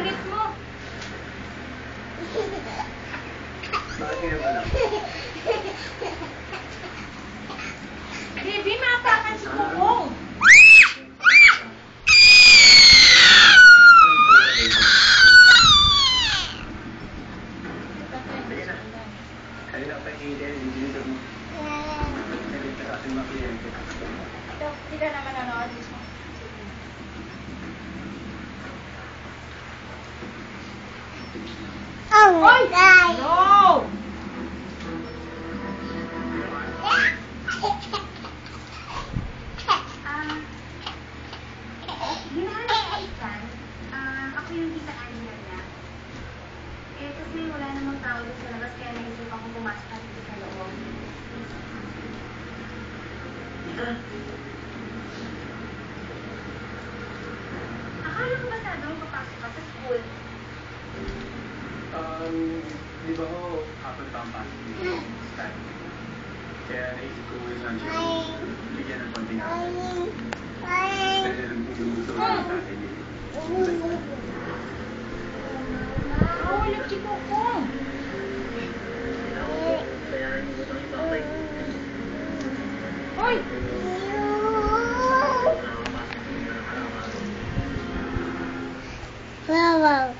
kulit mo. Bakit ngayon ka lang? Baby, matakan si Kukong. Kanina pa hihintay, hindi dito mo. Hindi ka kasi mga kliyente. Hindi ka naman nanood. Oh, guys. No! Hinahanap ko dyan. Ako yung tita Angela niya. Eh, kasi wala namang tao doon sa labas, kaya naisip akong pumasok at dito sa loob. Akala ko ba sa doon papasok ka sa school? Di ba ho, hapon pa ang pasok dito sa time. Kaya naisip ko yung lunch ko, bigyan ng konting akin. Kasi yung gusto ko ng tatay niya. Ulit si Kukong. Bayaran mo ba ang tatay? Hoy! Wow.